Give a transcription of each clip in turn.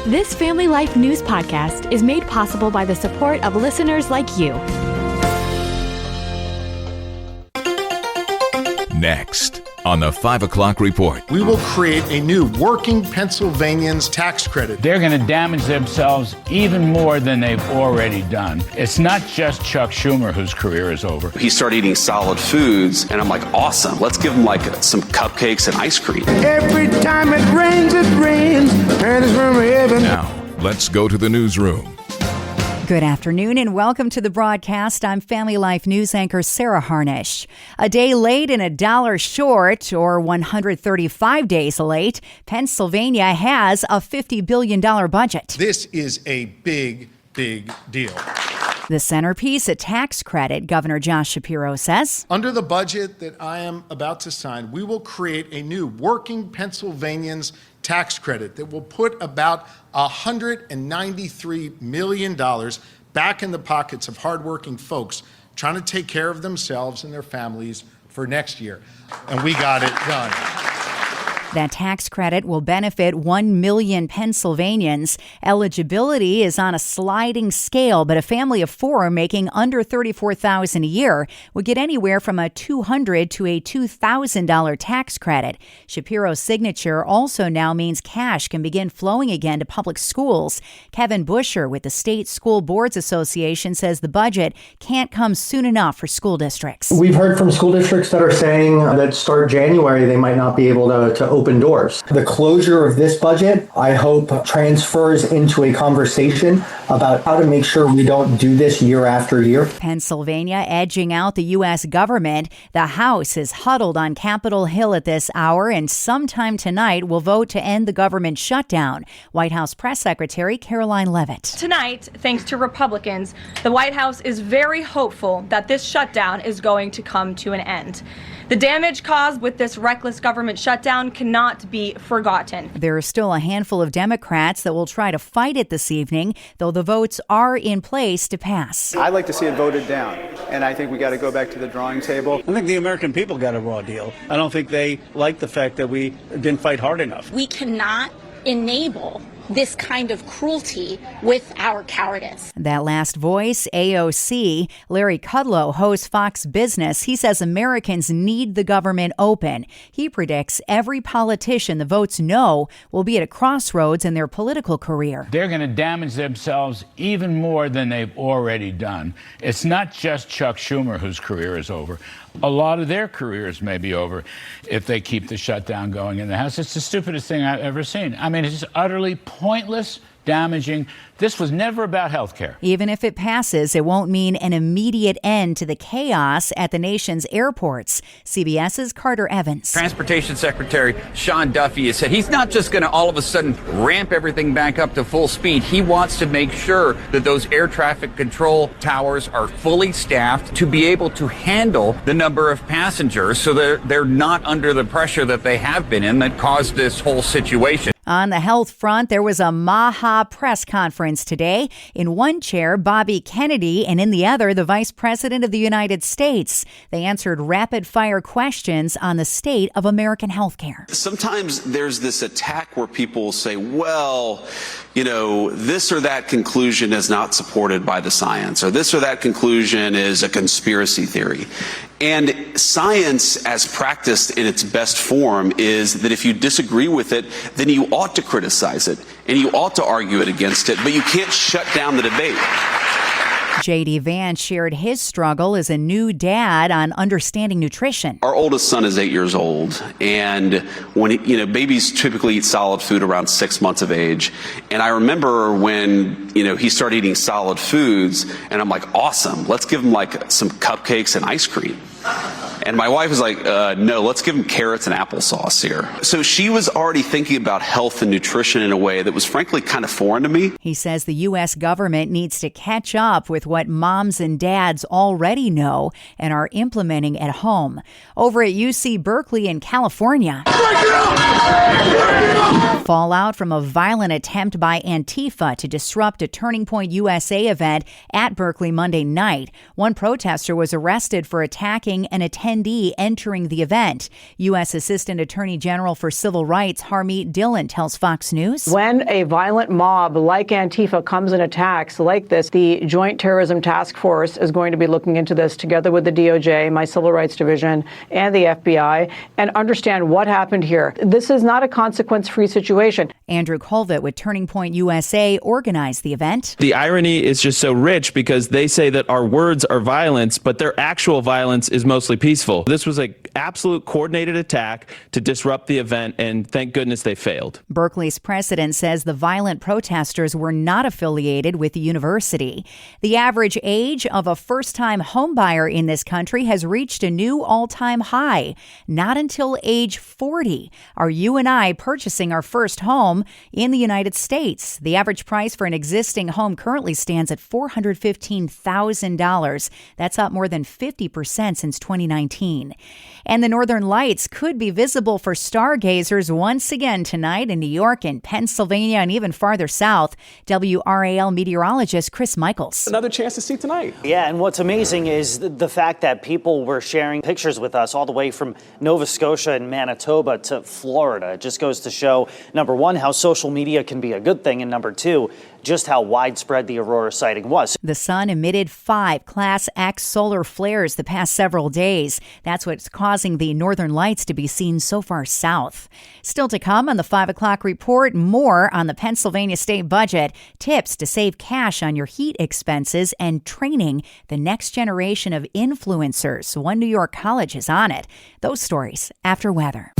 This Family Life News podcast is made possible by the support of listeners like you. Next on the 5 o'clock report. We will create a new working Pennsylvanians tax credit. They're going to damage themselves even more than they've already done. It's not just Chuck Schumer whose career is over. He started eating solid foods, and I'm like, awesome. Let's give him like some cupcakes and ice cream. Every time it rains, and it's from heaven. Now, let's go to the newsroom. Good afternoon and welcome to the broadcast. I'm Family Life News anchor Sarah Harnish. A day late and $1 short, or 135 days late, Pennsylvania has a $50 billion budget. This is a big deal. The centerpiece, a tax credit, Governor Josh Shapiro says. Under the budget that I am about to sign, we will create a new working Pennsylvanians tax credit that will put about $193 million back in the pockets of hardworking folks trying to take care of themselves and their families for next year. And we got it done. That tax credit will benefit 1 million Pennsylvanians. Eligibility is on a sliding scale, but a family of four making under $34,000 a year would get anywhere from a $200 to a $2,000 tax credit. Shapiro's signature also now means cash can begin flowing again to public schools. Kevin Busher with the State School Boards Association says the budget can't come soon enough for school districts. We've heard from school districts that are saying that start January, they might not be able to open doors. The closure of this budget, I hope, transfers into a conversation about how to make sure we don't do this year after year. Pennsylvania edging out the U.S. government. The House is huddled on Capitol Hill at this hour and sometime tonight will vote to end the government shutdown. White House Press Secretary Caroline Leavitt. Tonight, thanks to Republicans, the White House is very hopeful that this shutdown is going to come to an end. The damage caused with this reckless government shutdown cannot be forgotten. There are still a handful of Democrats that will try to fight it this evening, though the votes are in place to pass. I'd like to see it voted down, and I think we got to go back to the drawing table. I think the American people got a raw deal. I don't think they like the fact that we didn't fight hard enough. We cannot enable this kind of cruelty with our cowardice. That last voice, AOC, Larry Kudlow hosts Fox Business. He says Americans need the government open. He predicts every politician the votes no will be at a crossroads in their political career. They're going to damage themselves even more than they've already done. It's not just Chuck Schumer whose career is over. A lot of their careers may be over if they keep the shutdown going in the House. It's the stupidest thing I've ever seen. I mean, it's just utterly pointless, damaging. This was never about health care. Even if it passes, it won't mean an immediate end to the chaos at the nation's airports. CBS's Carter Evans. Transportation Secretary Sean Duffy has said he's not just going to all of a sudden ramp everything back up to full speed. He wants to make sure that those air traffic control towers are fully staffed to be able to handle the number of passengers so they're not under the pressure that they have been in that caused this whole situation. On the health front, there was a Maha press conference today. In one chair, Bobby Kennedy, and in the other, the Vice President of the United States. They answered rapid-fire questions on the state of American health care. Sometimes there's this attack where people say, well, this or that conclusion is not supported by the science, or this or that conclusion is a conspiracy theory. And science, as practiced in its best form, is that if you disagree with it, then you ought to criticize it, and you ought to argue it against it, but you can't shut down the debate. J.D. Vance shared his struggle as a new dad on understanding nutrition. Our oldest son is 8 years old, and when babies typically eat solid food around 6 months of age. And I remember when he started eating solid foods, and I'm like, awesome, let's give him like some cupcakes and ice cream. And my wife was like, no, let's give him carrots and applesauce here. So she was already thinking about health and nutrition in a way that was frankly kind of foreign to me. He says the U.S. government needs to catch up with what moms and dads already know and are implementing at home. Over at UC Berkeley in California, fallout from a violent attempt by Antifa to disrupt a Turning Point USA event at Berkeley Monday night. One protester was arrested for attacking an attendee attendee entering the event. U.S. Assistant Attorney General for Civil Rights Harmeet Dillon tells Fox News. When a violent mob like Antifa comes and attacks like this, the Joint Terrorism Task Force is going to be looking into this together with the DOJ, my Civil Rights Division, and the FBI, and understand what happened here. This is not a consequence-free situation. Andrew Colvett with Turning Point USA organized the event. The irony is just so rich because they say that our words are violence, but their actual violence is mostly peaceful. This was an absolute coordinated attack to disrupt the event, and thank goodness they failed. Berkeley's president says the violent protesters were not affiliated with the university. The average age of a first-time homebuyer in this country has reached a new all-time high. Not until age 40 are you and I purchasing our first home in the United States. The average price for an existing home currently stands at $415,000. That's up more than 50% since 2019. And the Northern Lights could be visible for stargazers once again tonight in New York and Pennsylvania and even farther south. WRAL meteorologist Chris Michaels. Another chance to see tonight. Yeah, and what's amazing is the fact that people were sharing pictures with us all the way from Nova Scotia and Manitoba to Florida. It just goes to show, number one, how social media can be a good thing, and number two, just how widespread the aurora sighting was. The sun emitted 5 Class X solar flares the past several days. That's what's causing the northern lights to be seen so far south. Still to come on the 5 o'clock report, more on the Pennsylvania state budget, tips to save cash on your heat expenses, and training the next generation of influencers. One New York college is on it. Those stories after weather.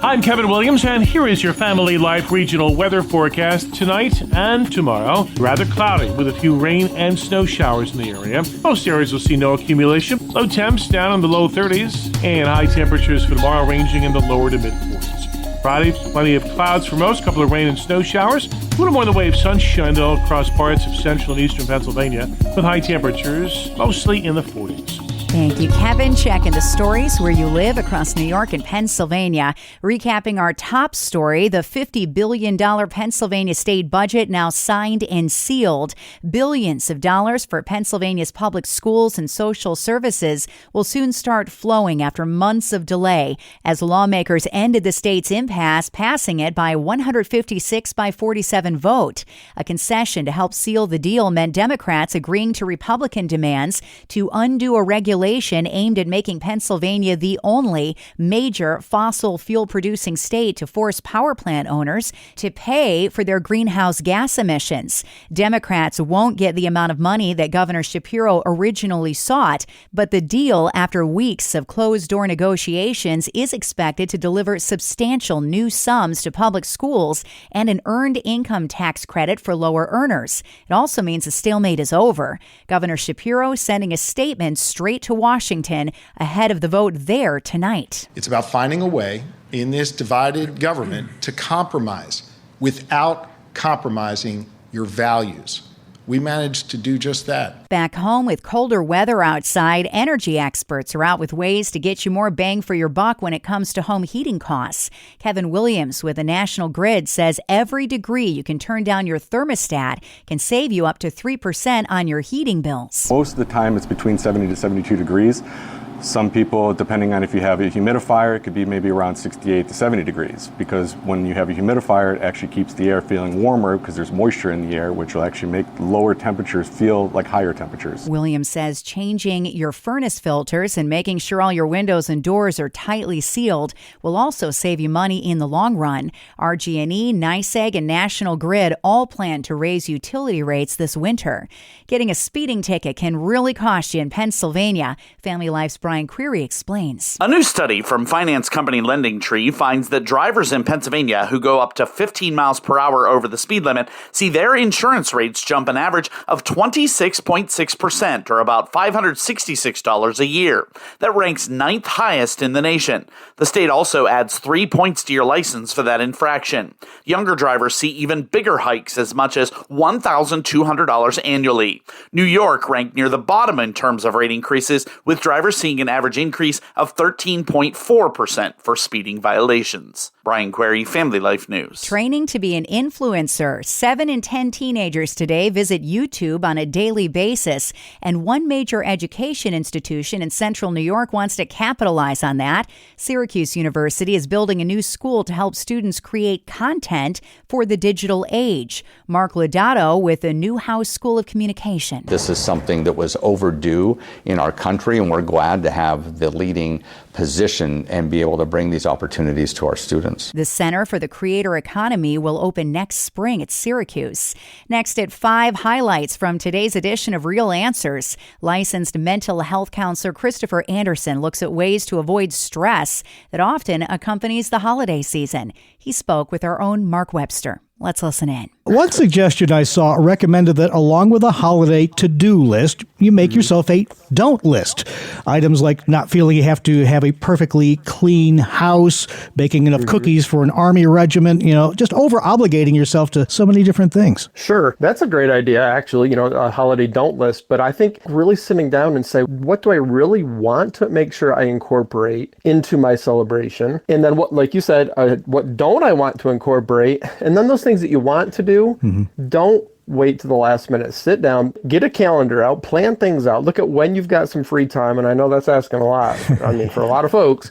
I'm Kevin Williams, and here is your Family Life regional weather forecast tonight and tomorrow. Rather cloudy with a few rain and snow showers in the area. Most areas will see no accumulation. Low temps down in the low 30s, and high temperatures for tomorrow ranging in the lower to mid 40s. Friday, plenty of clouds for most, couple of rain and snow showers. A little more in the way of sunshine, though, across parts of central and eastern Pennsylvania, with high temperatures mostly in the 40s. Thank you, Kevin. Checking the stories where you live across New York and Pennsylvania. Recapping our top story, the $50 billion Pennsylvania state budget now signed and sealed. Billions of dollars for Pennsylvania's public schools and social services will soon start flowing after months of delay as lawmakers ended the state's impasse, passing it by 156-47 vote. A concession to help seal the deal meant Democrats agreeing to Republican demands to undo a regulation aimed at making Pennsylvania the only major fossil fuel-producing state to force power plant owners to pay for their greenhouse gas emissions. Democrats won't get the amount of money that Governor Shapiro originally sought, but the deal, after weeks of closed-door negotiations, is expected to deliver substantial new sums to public schools and an earned income tax credit for lower earners. It also means the stalemate is over. Governor Shapiro sending a statement straight to Washington ahead of the vote there tonight. It's about finding a way in this divided government to compromise without compromising your values. We managed to do just that. Back home with colder weather outside, energy experts are out with ways to get you more bang for your buck when it comes to home heating costs. Kevin Williams with the National Grid says every degree you can turn down your thermostat can save you up to 3% on your heating bills. Most of the time it's between 70 to 72 degrees. Some people, depending on if you have a humidifier, it could be maybe around 68 to 70 degrees because when you have a humidifier, it actually keeps the air feeling warmer because there's moisture in the air, which will actually make lower temperatures feel like higher temperatures. Williams says changing your furnace filters and making sure all your windows and doors are tightly sealed will also save you money in the long run. RG&E, NYSEG, and National Grid all plan to raise utility rates this winter. Getting a speeding ticket can really cost you in Pennsylvania. Family Life's Brian Query explains. A new study from finance company LendingTree finds that drivers in Pennsylvania who go up to 15 miles per hour over the speed limit see their insurance rates jump an average of 26.6%, or about $566 a year. That ranks 9th highest in the nation. The state also adds 3 points to your license for that infraction. Younger drivers see even bigger hikes, as much as $1,200 annually. New York ranked near the bottom in terms of rate increases, with drivers seeing seeing an average increase of 13.4% for speeding violations. Brian Query, Family Life News. Training to be an influencer. 7 in 10 teenagers today visit YouTube on a daily basis, and one major education institution in central New York wants to capitalize on that. Syracuse University is building a new school to help students create content for the digital age. Mark Lodato with the Newhouse School of Communication. This is something that was overdue in our country, and we're glad to have the leading position and be able to bring these opportunities to our students. The Center for the Creator Economy will open next spring at Syracuse. Next at 5, highlights from today's edition of Real Answers. Licensed mental health counselor Christopher Anderson looks at ways to avoid stress that often accompanies the holiday season. He spoke with our own Mark Webster. Let's listen in. One suggestion I saw recommended that along with a holiday to-do list, you make yourself a don't list. Items like not feeling you have to have a perfectly clean house, baking enough cookies for an army regiment, just over-obligating yourself to so many different things. Sure. That's a great idea, actually, a holiday don't list. But I think really sitting down and say, what do I really want to make sure I incorporate into my celebration? And then what, like you said, what don't I want to incorporate? And then those things that you want to do, don't wait to the last minute. Sit down, get a calendar out, plan things out, look at when you've got some free time. And I know that's asking a lot, for a lot of folks.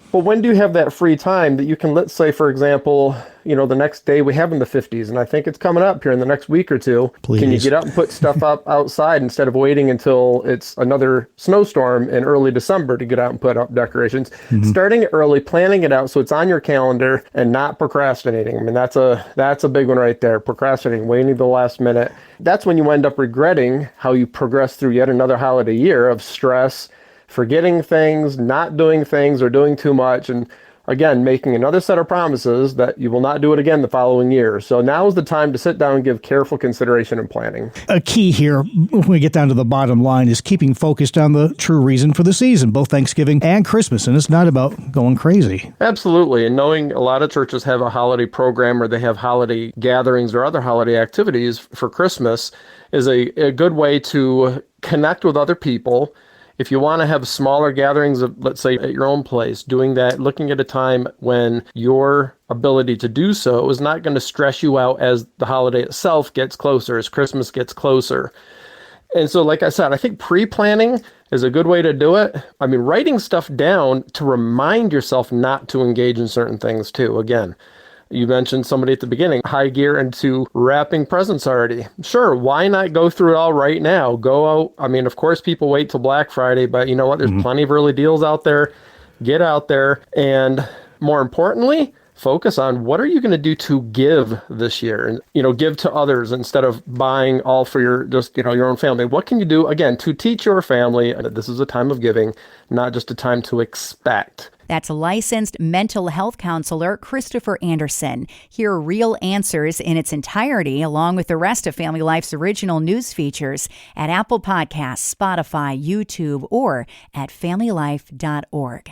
But when do you have that free time that you can, let's say, for example, the next day we have in the 50s, and I think it's coming up here in the next week or two. Please. Can you get up and put stuff up outside instead of waiting until it's another snowstorm in early December to get out and put up decorations? Starting it early, planning it out so it's on your calendar and not procrastinating. I mean, that's a big one right there. Procrastinating, waiting to the last minute. That's when you end up regretting how you progress through yet another holiday year of stress, forgetting things, not doing things, or doing too much, and again, making another set of promises that you will not do it again the following year. So now is the time to sit down and give careful consideration and planning. A key here, when we get down to the bottom line, is keeping focused on the true reason for the season, both Thanksgiving and Christmas, and it's not about going crazy. Absolutely, and knowing a lot of churches have a holiday program or they have holiday gatherings or other holiday activities for Christmas is a good way to connect with other people. If you want to have smaller gatherings of, let's say, at your own place, doing that, looking at a time when your ability to do so is not going to stress you out as the holiday itself gets closer, as Christmas gets closer. And so, like I said, I think pre-planning is a good way to do it. I mean, writing stuff down to remind yourself not to engage in certain things too. Again, you mentioned somebody at the beginning, high gear into wrapping presents already. Sure, why not go through it all right now? Go out. I mean, of course, people wait till Black Friday, but you know what? There's plenty of early deals out there. Get out there. And more importantly, focus on what are you going to do to give this year and, give to others instead of buying all for your own family. What can you do, again, to teach your family that this is a time of giving, not just a time to expect? That's licensed mental health counselor Christopher Anderson. Hear Real Answers in its entirety, along with the rest of Family Life's original news features at Apple Podcasts, Spotify, YouTube, or at familylife.org.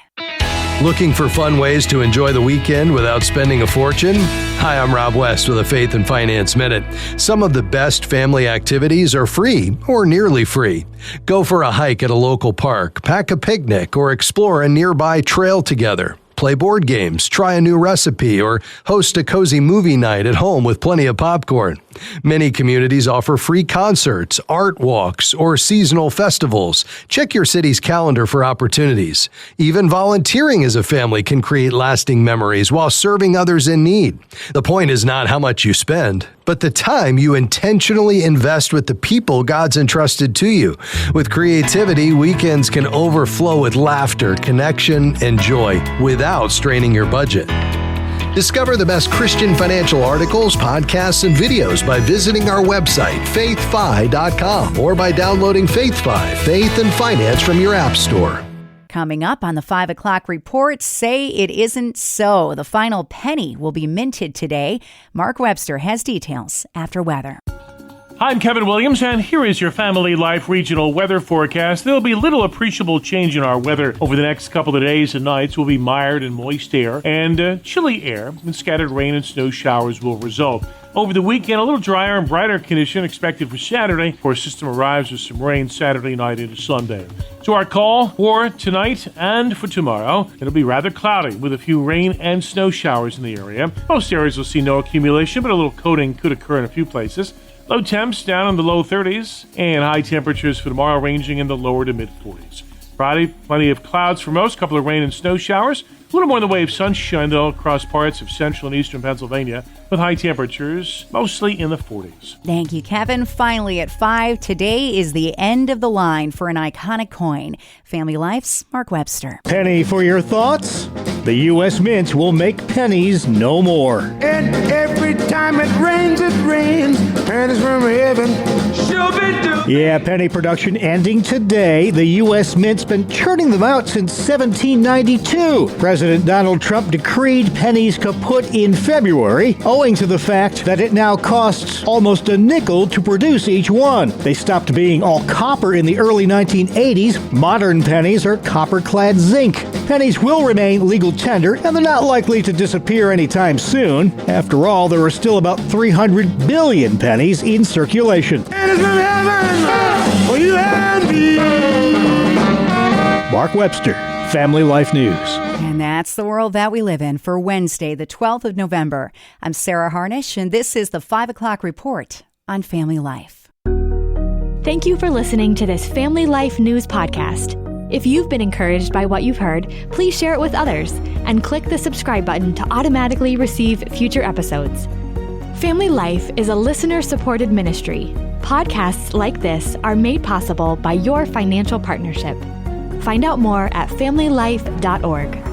Looking for fun ways to enjoy the weekend without spending a fortune? Hi, I'm Rob West with a Faith and Finance Minute. Some of the best family activities are free or nearly free. Go for a hike at a local park, pack a picnic, or explore a nearby trail together. Play board games, try a new recipe, or host a cozy movie night at home with plenty of popcorn. Many communities offer free concerts, art walks, or seasonal festivals. Check your city's calendar for opportunities. Even volunteering as a family can create lasting memories while serving others in need. The point is not how much you spend, but the time you intentionally invest with the people God's entrusted to you. With creativity, weekends can overflow with laughter, connection, and joy without straining your budget. Discover the best Christian financial articles, podcasts, and videos by visiting our website, faithfi.com, or by downloading FaithFi, Faith and Finance from your app store. Coming up on the 5 o'clock report, say it isn't so. The final penny will be minted today. Mark Webster has details after weather. I'm Kevin Williams, and here is your Family Life regional weather forecast. There'll be little appreciable change in our weather over the next couple of days and nights. Will be mired and moist air and chilly air, and scattered rain and snow showers will result. Over the weekend, a little drier and brighter condition expected for Saturday, before a system arrives with some rain Saturday night into Sunday. So our call for tonight and for tomorrow, it'll be rather cloudy with a few rain and snow showers in the area. Most areas will see no accumulation, but a little coating could occur in a few places. Low temps down in the low 30s, and high temperatures for tomorrow ranging in the lower to mid 40s. Friday, plenty of clouds for most, couple of rain and snow showers. A little more in the way of sunshine, though, across parts of central and eastern Pennsylvania, with high temperatures mostly in the 40s. Thank you, Kevin. Finally at 5, today is the end of the line for an iconic coin. Family Life's Mark Webster. Penny for your thoughts? The U.S. Mint will make pennies no more. And every time it rains, pennies from heaven. Yeah, penny production ending today. The U.S. Mint's been churning them out since 1792. President Donald Trump decreed pennies kaput in February, owing to the fact that it now costs almost a nickel to produce each one. They stopped being all copper in the early 1980s. Modern pennies are copper-clad zinc. Pennies will remain legal tender, and they're not likely to disappear anytime soon. After all, there are still about 300 billion pennies in circulation. Pennies from heaven, for you and me. Mark Webster, Family Life News. And that's the world that we live in for Wednesday, the 12th of November. I'm Sarah Harnish, and this is the 5 o'clock report on Family Life. Thank you for listening to this Family Life News podcast. If you've been encouraged by what you've heard, please share it with others and click the subscribe button to automatically receive future episodes. Family Life is a listener-supported ministry. Podcasts like this are made possible by your financial partnership. Find out more at familylife.org.